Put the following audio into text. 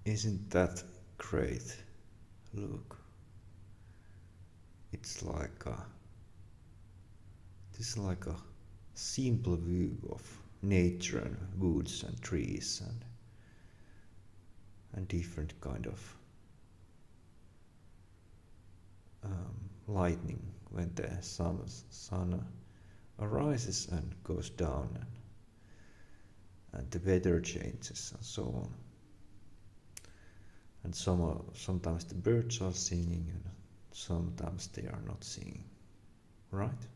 Isn't that great? Look, it's like a this is like a simple view of nature and woods and trees and different kind of lightning when the sun arises and goes down and the weather changes and so on. And sometimes the birds are singing and sometimes they are not singing, right?